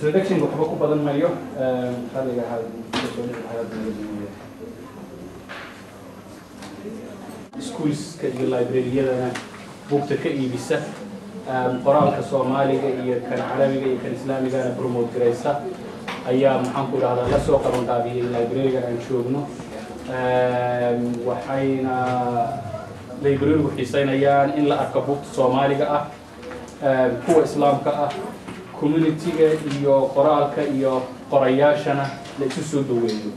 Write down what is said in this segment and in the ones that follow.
introduction waxba ku badan mayo khaliga schools ka iyo library-yada buugta ka iibisa qoraalka Soomaaliga iyo kan Carabiga iyo kan Islaamiga promote gareysa ayaa maxaan ku dhahdaa la soo qaban qaabiyay library-ga aan joogno waxayna library-gu xiisaynayaan in la arko buugta Soomaaliga ah kuwa Islaamka ah community-ga iyo qoraalka iyo qorayaashana la isu soo dhaweeyo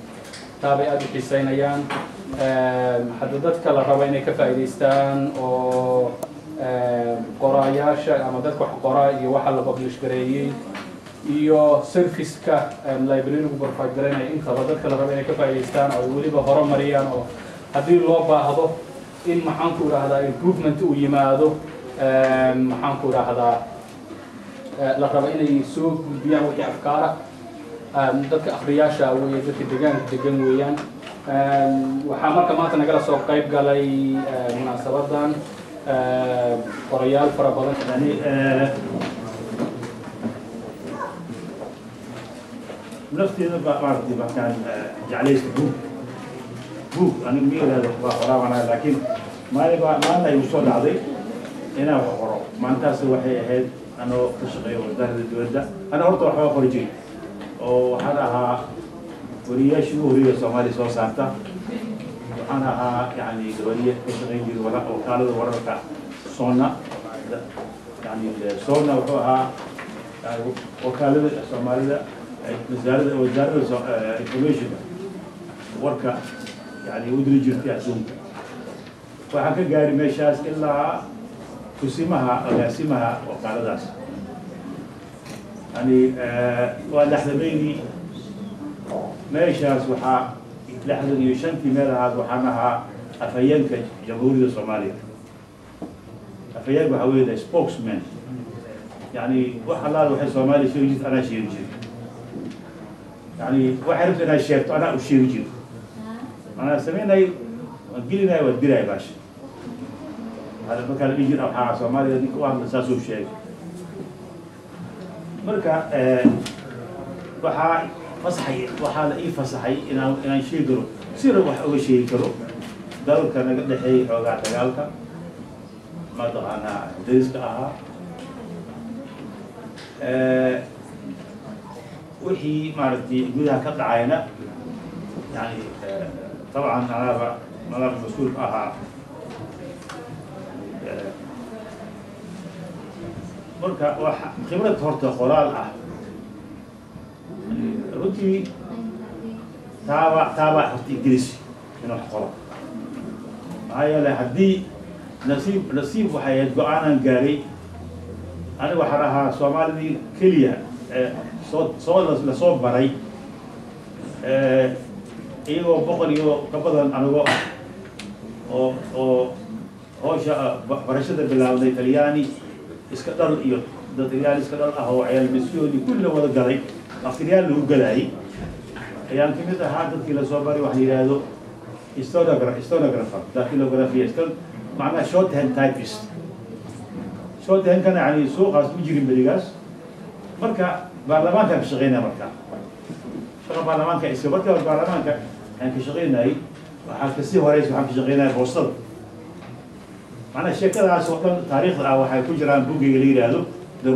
taabay aad u xiisaynayaan hadda dadka la rabo inay ka faa'iideystaan oo qorayaasha ama dadka wax qoraa iyo waxa la publish gareeyay iyo service-ka library-gu provide gareynaya intaba dadka la rabo inay ka faa'iideystaan oo weliba horumariyaan oo haddii loo baahdo in maxaan ku idhaahdaa improvement uu yimaado maxaan ku idhaahdaa la rabo inay soo gudbiyaan wixii afkaara dadka akhriyaasha weeye dadka deegaanka degan weeyaan waxaa marka maanta nagala soo qayb galay munaasabadan qorayaal fara badan نفتي بعرضي مكان جعليش بوك أنا ميل هذا قرا أنا لكن ما لا يوصل عضي هنا قرا ما أنت سوى هاد أنا كشغي ودار الدولة أنا أرتو حوا خارجي وهذا وريا شو وريا سومالي سو سانتا أنا يعني وريا كشغي ولا وكالة ورقة صونا يعني صونا وها وكالة سومالي وزارة الانفورميشن وركا يعني ودري جرتي عزوم وحكى قاري ميشاس إلا قسمها أو ياسمها وقال داس يعني واللحظبيني ميشاس وحا لحظة يشنتي مالها وحانها أفيانك جمهورية الصومالية أفيانك وحاوية سبوكسمان يعني وحلال وحي صومالي شو يجيت أنا شيء يجيت يعني واحد أنا شايفته أنا أشيء يجيب أنا سمينا قلنا ودينا باش هذا مكان يجي أو حاجة سومالي هذيك واحد أساسه شيء مركا وحا فصحي وحال إيه فصحي إن شيء كرو سير أول شيء كرو دول كان قد حي حوجا تجالك ما طبعا درس كأها وحي مارتي جودها كذا عينة يعني طبعا أنا مسؤول أها مركا خبرة هرت خلال رتي تابع هرت إنجليزي من الخلا هاي لحدي نصيب وحياة جوانا جاري أنا وحرها سومالي كليا صوت بري إيوه بقول إيوه قبضا أنا هو برشة بالعودة الإيطالياني إسكندر إيوه ده الإيطالياني إسكندر هو عيال مسيوني كل ما ده قلي أفريقيا اللي هو قلي يعني كم هذا كلا صوبري واحد هذا استونوغرافر ده كيلوغرافيا إسكندر معنا شوت هاند تايبست شوت هاند كان يعني سوق عايز بيجري بريغاس مركا برلمان كان شغينا مركا شغل برلمان كان إسكابرت والبرلمان كان شغينا هاي وحكسي ورئيس وحكي شغينا بوصل معنا الشكل على سوق تاريخ أو حيكون جران بوجي غير هذا the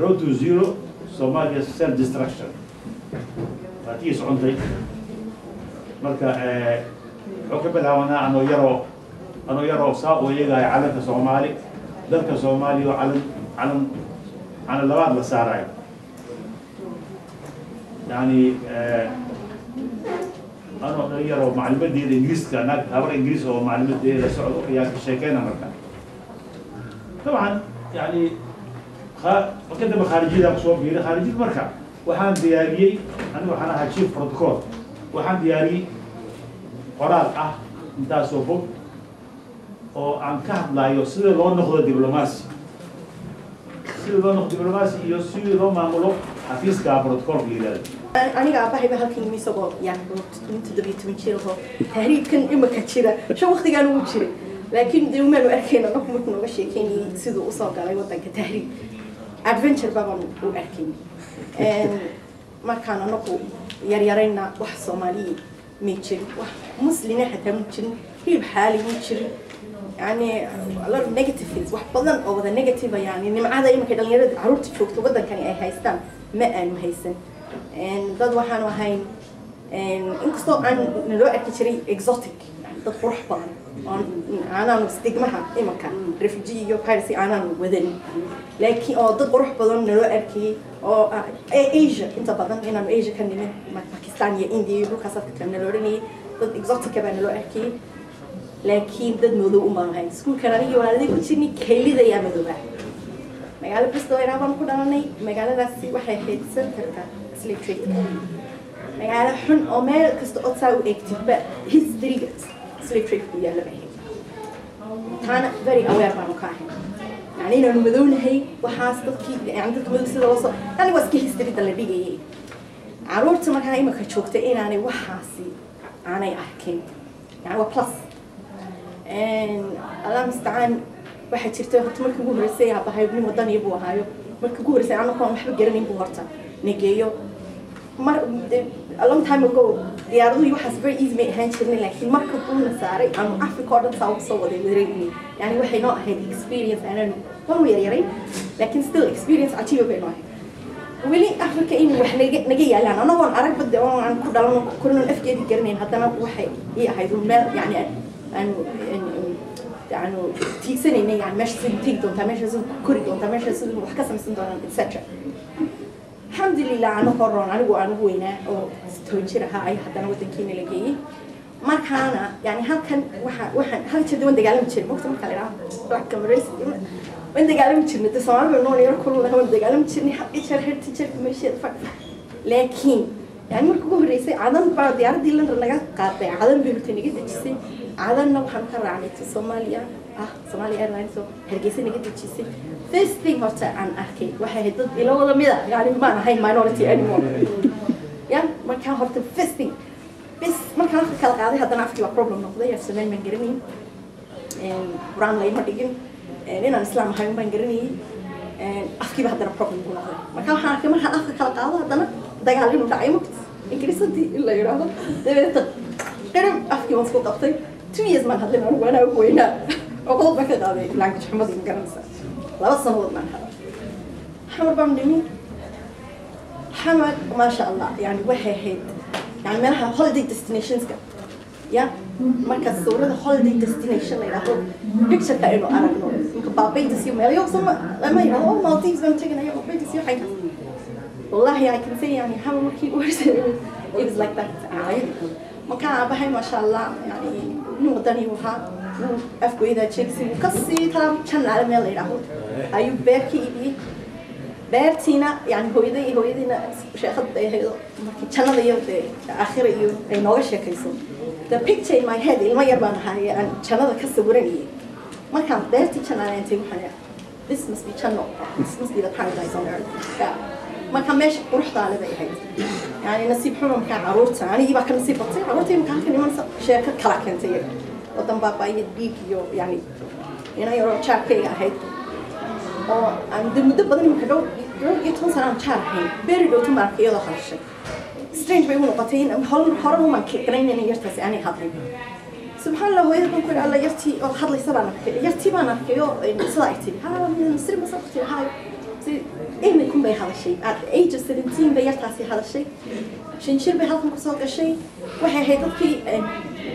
road to zero Somalia self destruction فاتيس عندي مركا حكم الهوانا أنه يرى ساق ويجا على كصومالي ذلك صومالي وعلم على اللواد لسارعي يعني أنا غيروا معلومات دي الإنجليز كانت هبر إنجليز أو معلومات دي لسعود يعني الشيكين أمريكا طبعا يعني وكده بخارجي ده مصوب بيه خارجي المركب وحان دياري أنا وحنا هتشوف بروتوكول وحان دياري قرار انت سوفو أو عن كهب لا يصير لون نخذ دبلوماسي يصير لون نخذ دبلوماسي يصير لون معموله حفيز كبروتوكول بيه أنا قاعد بحب هالكين ميسوق يعني أنت دبيت من شيء هو تهريب كان إما كتيرة شو وقت قالوا كتيرة لكن يوم ما أركينا نحن وشيء كاني سيدو أصاب على وطن كتهريب adventure baban u arkin markaan anagu yaryarayna wax Soomaali ma jirin wax muslimiin xataa ma jirin hilib xaali ma jirin يعني a lot of negative things wax badan oo wada negative yani nimcada imika dhalinyarada caruurta joogto wadankan ay haystaan ma aan haysan dad waxaan ahayn inkastoo aan naloo arki jiray exotic dad qurux badan aanan stigmaha imika refugee iyo piracy aanan wadan laakiin oo dad qurux badan naloo arkay oo Asia inta badan inaan Asia ka nimin Pakistan iyo India iyo dhulkaas ka naloo oranay dad exotic baa naloo arkay لكن دد موضوع ما هاي سكول كان أنا يوالدي كل كيلي ذا يا مذوبة مقالة بس ده أنا بقول أنا مقالة راسي واحد هيد سنتركا سليكتريك مقالة حن أمير كست أتصاو اكتب history سليكتريك بيا لبعه كان very aware بمكانه يعني إنه مذون هي وحاسة كي عندك مذون سيد وصل أنا واسكي history ده اللي بيجي عروض ما كان أي مكان شوكت أنا وحاسي أنا أحكي يعني وبلس الله مستعان واحد شرته هرت مركب جوهر السيا بهاي بني مدن يبوه هايو مركب جوهر السيا أنا كمان محب جرني بوهرتا نجيو مر الله متهم يقول ديارو يوحس very easy ما هنشرني لكن مركب بونا ساري أنا أعرف كارد صوب صوب ده يدريني يعني واحد نوع هاد experience أنا هم ويريري لكن still experience عتيبه بينه ولي أعرف كأنه واحد نجي يعني أنا وان أعرف بدي أنا كلنا الأفكار دي جرنين حتى أنا واحد هيدون يعني يعني تيجسني إني يعني مش سنتيج دون تمشي سن كوري دون تمشي سن وحكسم سن دون etc. الحمد لله أنا قررنا أنا هنا أو تونشير هاي حتى أنا وتنكين اللي جاي ما كان يعني هل كان واحد هل تدي وين دجالم تشيل مكتب كلام راح كمريس وين دجالم تشيل نتصور بنون يركلون وين دجالم تشيل حقي شرحت تشيل ماشي لكن يعني مركبه الرئيسي عدن بعد يعرض لنا رنجات قاطع عدن بيرتني جد تشسي عدن نو حنكر على الصومالية صوماليا إيرلاينز هرجيسي نجد تشسي first thing هرتا عن أحكي واحد ضد إلى وضع ميدا يعني ما هاي minority anymore يعني ما كان هرتا first thing بس ما كان في كلا قاعدة هذا نعرف كيف problem نقضي يفسمين من جرمين بران لين هرتيجين لين الإسلام هاي من جرمين أحكي بهذا problem نقضي ما كان حنحكي ما حنأخذ كلا قاعدة هذا دجالين ودعيمك إنجليزي إلا يراها ده أنا أحكي مسقط أختي تميز من هذا وأنا وينا وقلت بكذا هذا لانجش حمد المقرنسة لا بس نقول من هذا حمد بعمل حمد ما شاء الله يعني وحيد يعني منها holiday destinations كا يا مركز صورة holiday destination اللي راحوا picture كأنه أنا إنه بابي تسيو مالي يوصل لما يروحوا مالديفز بنتجنا يا بابي تسيو حاجة والله I can say يعني حمد مكي it was like that مكان أبهاي ما شاء الله يعني نودني وها أفكو إذا تشيكسي وكسي ترى كان على ميل يراهو أيوب بيركي إبي بيرتينا يعني هو إذا شيخ هذا كان هذا يوم آخر يوم نوعش يكيسو the picture in my head اللي ما يبان هاي أن كان هذا كسبورني ما كان بيرتي كان على أنتي وحنا this must be channel this must be the paradise on earth ما كان ماشي ورحت على ذي هاي يعني نصيب حلو مكان عروتة يعني يبقى كان نصيب بطيء عروتة مكان كان يمن شركة كلا كنتي وطن بابا يديك يو يعني يرو شاكي هاي أو عند مدة بدني مكانو يتون سنة شارحين بيردو تمارك يلا خالشة strange بيقولوا قطين هرموا من كرين يعني يرتسي يعني هذي سبحان الله هو يكون كل الله يرتي أو حد لي سبعنا يرتي ما نفكيو صلاحتي ها من سر مسقتي هاي إيه ما يكون بي هذا الشيء at age 17 بيرتاسي هذا الشيء شنشير بي هالكم كسوق الشيء وحي هيدكي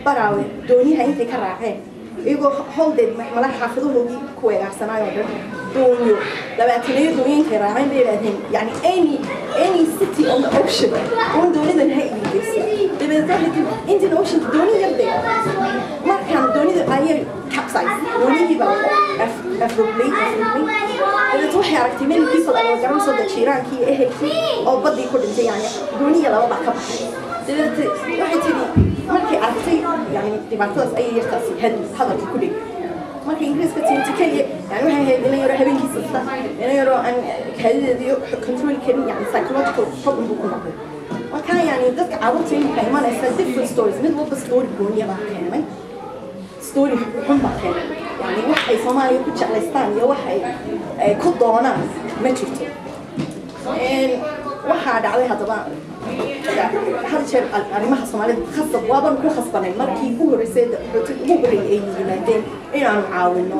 براوي دوني هاي انتي كراعين يقول هولدد ملا حافظوه لي كوي عسنا يودن دونيو لما تلاقي دونين كراعين بيرهن يعني any city on the ocean وين دوني ذن هاي بيجلس بيبتدي انت الocean دوني يبدأ ما كان دوني ذا أي capsize دوني يبقى أفروبلي إذا تروحي عرفتي من people أنا جرام صدق شيران كي إيه كي أو بدي كل إنت يعني دوني يلا وضع كبح إذا واحد تبي مركي عرفتي يعني دبعتوس أي يرتاسي هذا كله مركي إنجليز كتير تكلي يعني واحد هنا يروح بينكي سلطة هنا يروح أن هذا كنترول كريم يعني psychological problem بكون وكان يعني ذاك عرفتي كمان إسا different stories من وقت story بونية بقى كمان story حب بقى يعني واحد صومالي كتش على استان يا واحد كدونا ما شفته waxaa dhacday haddaba hal jeer arrimaha Soomaalida khasab waaban ku khasbanay markii ugu horeysay ugu horeeyay ay yimaadeen inaanu caawino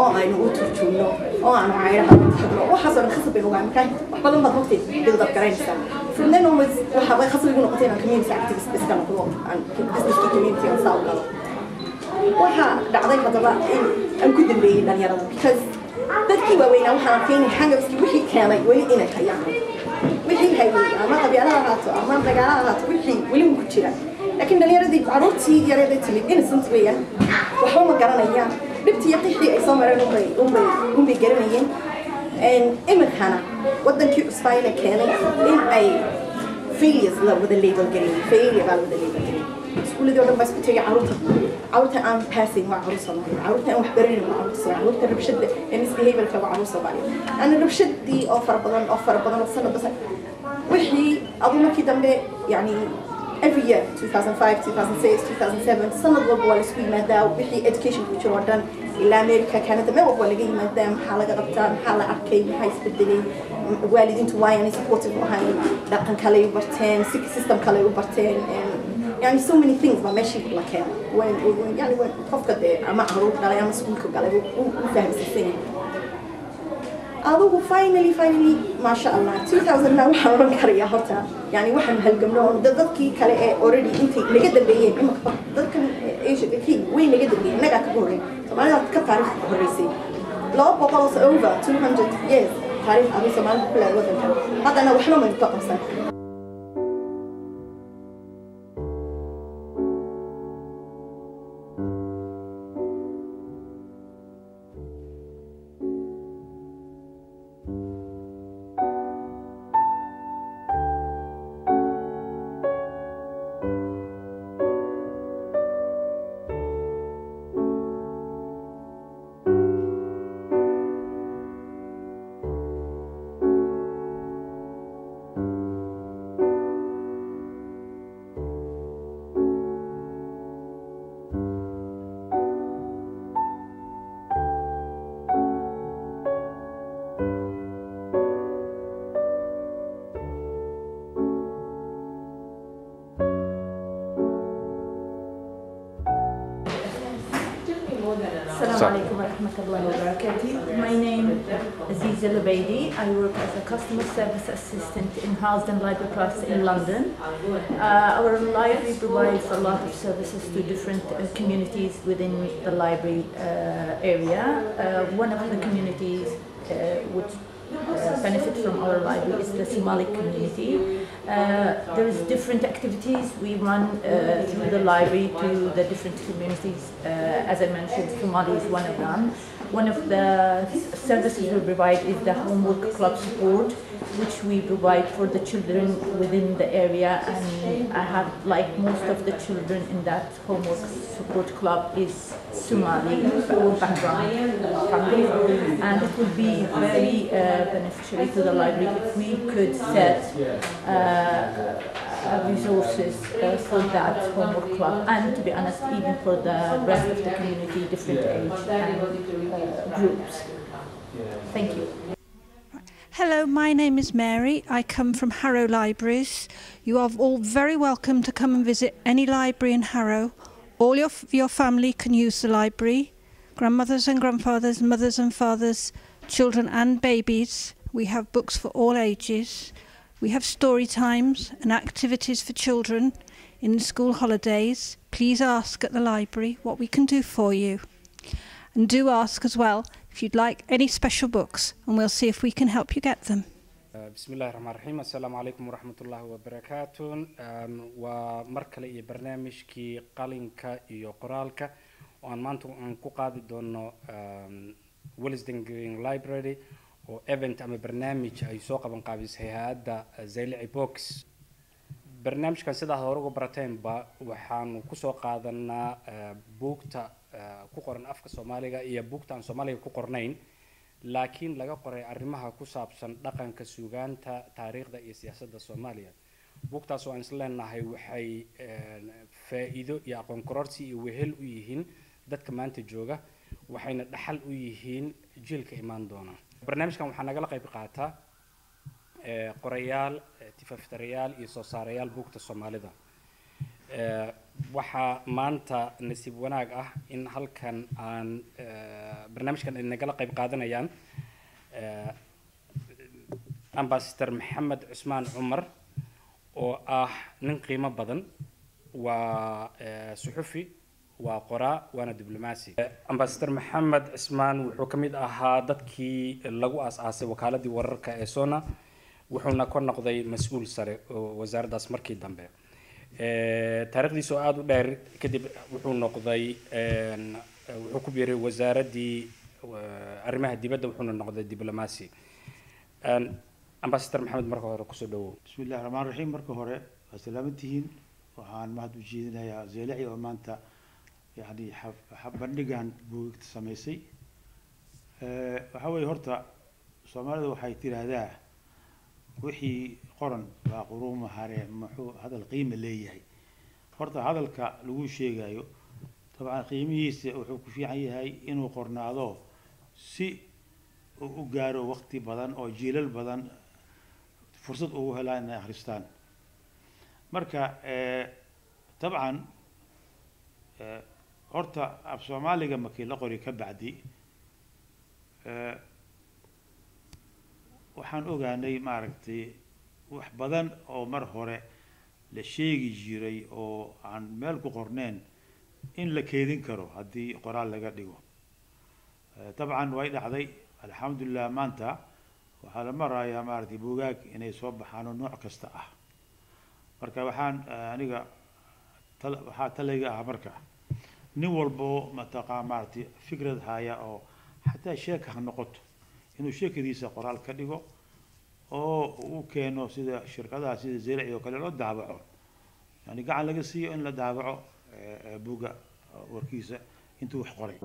oo aynu u turjuno oo aanu cayraha tagno waxa soo khasab inuu gacan wax badan baad waqti dib garanaysaa from then onwards waxa way khasab inuu noqotay inaan community activist bas kana noqdo aan business community oo saaw galo waxa dhacday haddaba in aan ku dambeeyay dhalinyarada because dadkii waaweynaa waxaan fiinay hangabski wixii keenay weli inay hayaan wixii hayay ama qabyaalada haato ama dagaalaha haato wixii weli ku jira laakiin dhalinyaradii caruurtii yareed ee timid innocent weeyaan waxba ma garanayaan dhibtii qixii ay soo mareen umbay garanayeen iminkana wadankii cusbayna keenay in ay failures la wada label gareeyay failure baa wada label gareeyay iskuuladii oo dhan baa isku tegay caruurta aan passing waa caruur Soomaali caruurta aan wax baranin waa caruur Soomaali caruurta rabshada ee misbehaviorka waa caruur Soomaali ana rabshadii oo fara badan oo sanad bas wixii abu markii dambe yani every year 2005 2006 2007 sanad walba waa isku yimaadaa wixii education ku jiro dhan ilaa America Canada meel walba laga yimaadaa maxaa laga qabtaa maxaa la arkay maxaa isbedelay waalidiintu waa inay supportive u ahaayeen dhaqan kale u barteen system kale u barteen يعني so many things ما ماشي كل كان وين يعني وين تفقد مع عروض على أيام سكول كقلب وفهم السنة أبوه finally ما شاء الله 2000 نوع حرام كريه هرتا يعني واحد من هالجملون ضدك كله already أنت نقدر بيه إما ضدك إيش كي وين نقدر بيه نقدر كبوري طبعا أنا كتعرف الرئيسي لا بقولس over 200 years تعرف أبي سمان كل الوطن هذا أنا وحنا من طقسه Assalamu alaikum wa rahmatullahi wa barakatuh. My name is Aziza Lubaidi. I work as a customer service assistant in Halsden Library Trust in London. Our library provides a lot of services to different communities within the library area. One of the communities which benefit from our library is the Somali community. There is different activities we run through the library to the different communities. As I mentioned, Somali is one of them. One of the services we provide is the homework club support, which we provide for the children within the area. And I have, like most of the children in that homework support club, is Somali background family, and it would be very beneficial to the library if we could set resources for that homework club, and to be honest, even for the rest of the community, different age and groups. Thank you. Hello, my name is Mary. I come from Harrow Libraries. You are all very welcome to come and visit any library in Harrow. All your family can use the library. Grandmothers and grandfathers, mothers and fathers, children and babies. We have books for all ages. We have story times and activities for children in the school holidays. Please ask at the library what we can do for you. And do ask as well if you'd like any special books, and we'll see if we can help you get them. بسم الله الرحمن الرحيم. السلام عليكم ورحمة الله وبركاته. ومركل إيه برنامج كي قالينك إيو قرالك وأن مانتو أنكو قادي دونو ويلزدن جرين لايبراري و إيفنت أما برنامج أي سوق بنقابيس هيدا زي لعي بوكس. برنامج كان سيدا هورغو براتين با وحان كسو قادنا بوكتا كوكورن أفكا سوماليغا إيا بوكتا عن سوماليغا كوكورنين laakiin laga qoray arrimaha ku saabsan dhaqanka suugaanta taariikhda iyo siyaasadda Soomaaliya buugtaas oo aan isleenahay waxay faa'iido iyo aqoon kororsi iyo wehel u yihiin dadka maanta jooga waxayna dhaxal u yihiin jiilka imaan doona barnaamijkan waxaa nagala qayb qaata qorayaal tifaftirayaal iyo soo saarayaal buugta Soomaalida waxaa maanta nasiib wanaag ah in halkan aan barnaamijkan ay nagala qayb qaadanayaan Ambassador Maxamed Cusmaan Cumar oo ah nin qiimo badan waa suxufi waa qoraa waana diblomaasi Ambassador Maxamed Cusmaan wuxuu ka mid ahaa dadkii lagu aasaasay wakaaladii wararka ee Sona wuxuuna ka noqday mas'uul sare oo wasaaraddaas markii dambe taariikhdiisa oo aad u dheer kadib wuxuu noqday wuxuu ku biiray wasaaraddii arrimaha dibadda wuxuuna noqday diblomaasi Ambassador Maxamed marka hore ku soo dhawow bismillaahir rahmaanir rahiim marka hore assalaamantihiin waxaan mahad u jeedinayaa Zeelaci oo maanta yani bandhigan buugta samaysay waxa weeye horta Soomaalida waxay tiraahdaa wixii qoran waa quruuma hare muxuu hadal qiimo leeyahay horta hadalka lagu sheegayo tabcan qiimihiisa wuxuu ku fiican yahay inuu qornaado si uu gaaro waqti badan oo jiilal badan fursad ugu helaan inay akhristaan marka tabcan horta af Soomaaliga markii la qori ka bacdi waxaan ogaanay maaragtay wax badan oo mar hore la sheegi jiray oo aan meel ku qorneen in la keedin karo haddii qoraal laga dhigo tabcan way dhacday alxamdulillah maanta waxaa la marayaa maaragtay buugaag inay soo baxaan oo nooc kasta ah marka waxaan aniga waxaa talayga ah marka nin walbo mataqaa maaragtay fikrad haya oo xataa sheeka ha noqoto inuu sheekadiisa qoraal ka dhigo oo uu keeno sida shirkadaha sida Zeelaci oo kale loo daabaco yani gacan laga siiyo in la daabaco buuga warkiisa intuu wax qoray